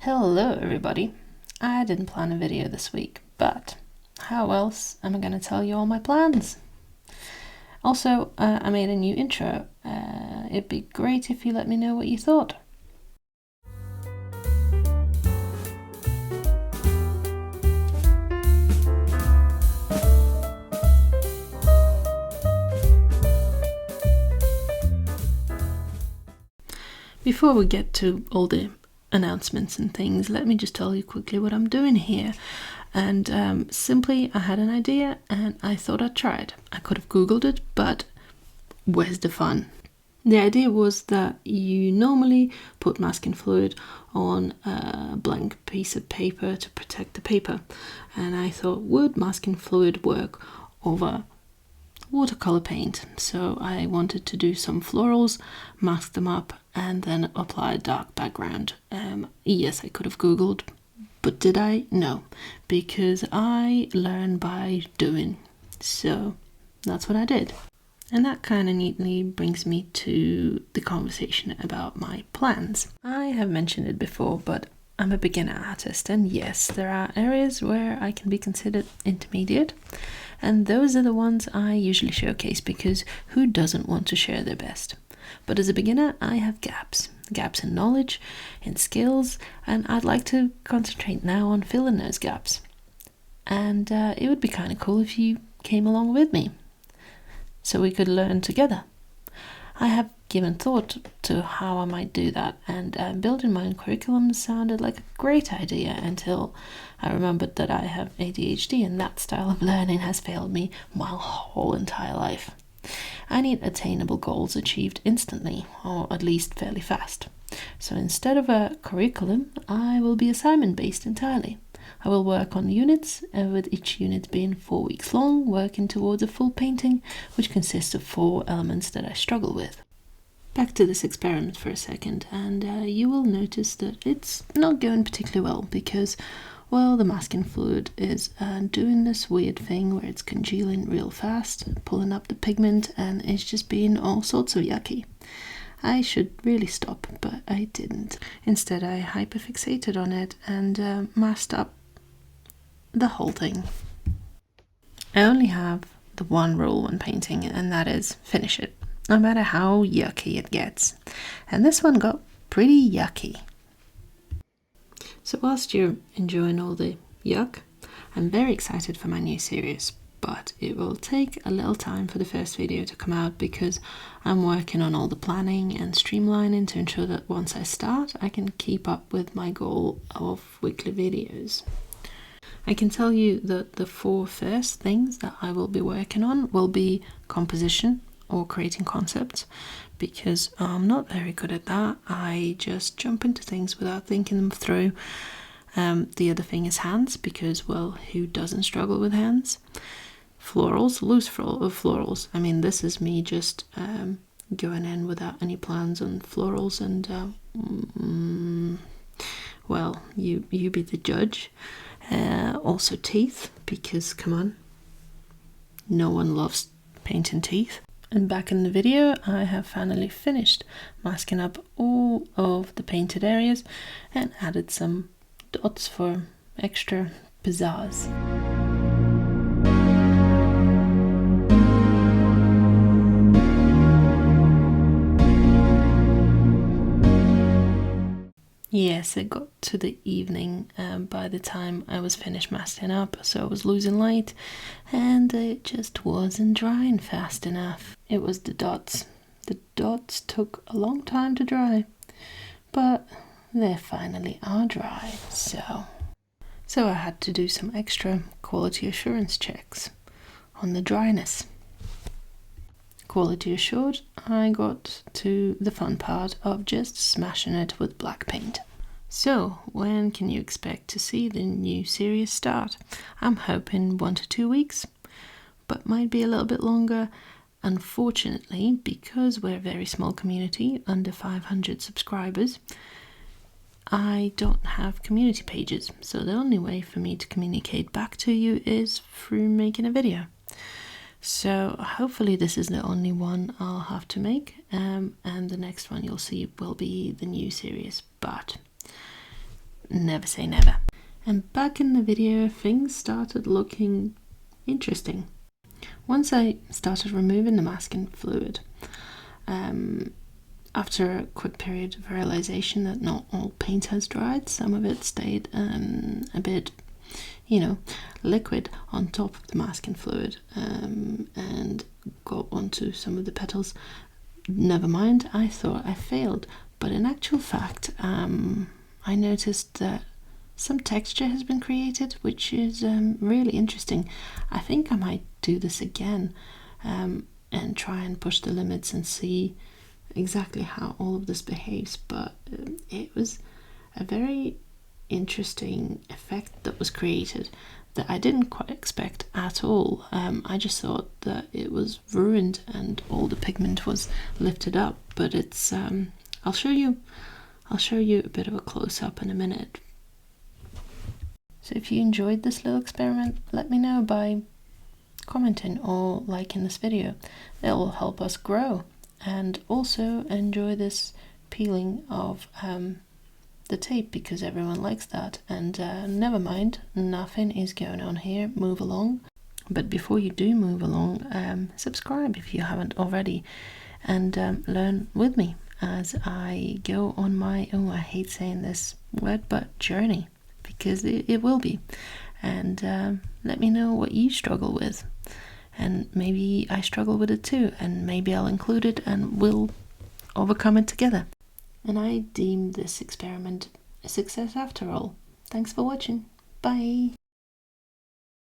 Hello everybody. I didn't plan a video this week, but how else am I going to tell you all my plans? Also, I made a new intro. It'd be great if you let me know what you thought. Before we get to all the announcements and things, let me just tell you quickly what I'm doing here. And simply, I had an idea and I thought I'd try it. I could have Googled it, but where's the fun? The idea was that you normally put masking fluid on a blank piece of paper to protect the paper. And I thought, would masking fluid work over watercolor paint? So I wanted to do some florals, mask them up, and then apply a dark background. Yes, I could have Googled, but did I? No, because I learn by doing. So that's what I did. And that kind of neatly brings me to the conversation about my plans. I have mentioned it before, but I'm a beginner artist, and yes, there are areas where I can be considered intermediate, and those are the ones I usually showcase because who doesn't want to share their best? But as a beginner, I have gaps in knowledge, in skills, and I'd like to concentrate now on filling those gaps. And it would be kind of cool if you came along with me, so we could learn together. I have given thought to how I might do that, and building my own curriculum sounded like a great idea until I remembered that I have ADHD and that style of learning has failed me my whole entire life. I need attainable goals achieved instantly, or at least fairly fast. So instead of a curriculum, I will be assignment based entirely. I will work on units, with each unit being 4 weeks long, working towards a full painting, which consists of 4 elements that I struggle with. Back to this experiment for a second, and you will notice that it's not going particularly well because, well, the masking fluid is doing this weird thing where it's congealing real fast, pulling up the pigment, and it's just being all sorts of yucky. I should really stop, but I didn't. Instead, I hyperfixated on it and masked up the whole thing. I only have the one rule when painting, and that is finish it, no matter how yucky it gets. And this one got pretty yucky. So whilst you're enjoying all the yuck, I'm very excited for my new series, but it will take a little time for the first video to come out because I'm working on all the planning and streamlining to ensure that once I start, I can keep up with my goal of weekly videos. I can tell you that the 4 first things that I will be working on will be composition or creating concepts, because I'm not very good at that. I just jump into things without thinking them through. The other thing is hands, because, well, who doesn't struggle with hands? Florals, loose florals. I mean, this is me just going in without any plans on florals, and well, you be the judge. Also teeth, because come on, no one loves painting teeth. And back in the video, I have finally finished masking up all of the painted areas and added some dots for extra pizzazz. Yes, it got to the evening by the time I was finished masking up, so I was losing light and it just wasn't drying fast enough. It was the dots. The dots took a long time to dry, but they finally are dry, so I had to do some extra quality assurance checks on the dryness. Quality assured, I got to the fun part of just smashing it with black paint. So, when can you expect to see the new series start? I'm hoping 1 to 2 weeks, but might be a little bit longer. Unfortunately, because we're a very small community, under 500 subscribers, I don't have community pages, so the only way for me to communicate back to you is through making a video. So hopefully this is the only one I'll have to make, and the next one you'll see will be the new series. But never say never. And back in the video, things started looking interesting. Once I started removing the masking fluid, after a quick period of realization that not all paint has dried, some of it stayed a bit, liquid on top of the masking fluid, and got onto some of the petals. Never mind, I thought I failed, but in actual fact, I noticed that some texture has been created, which is really interesting. I think I might do this again and try and push the limits and see exactly how all of this behaves, but it was a very interesting effect that was created that I didn't quite expect at all. I just thought that it was ruined and all the pigment was lifted up, but it's I'll show you a bit of a close-up in a minute. So if you enjoyed this little experiment, let me know by commenting or liking this video. It will help us grow. And also enjoy this peeling of the tape, because everyone likes that. And never mind, nothing is going on here, move along. But before you do move along, subscribe if you haven't already, and learn with me as I go on my, I hate saying this word, but journey, because it will be. And let me know what you struggle with. And maybe I struggle with it too, and maybe I'll include it and we'll overcome it together. And I deem this experiment a success after all. Thanks for watching. Bye!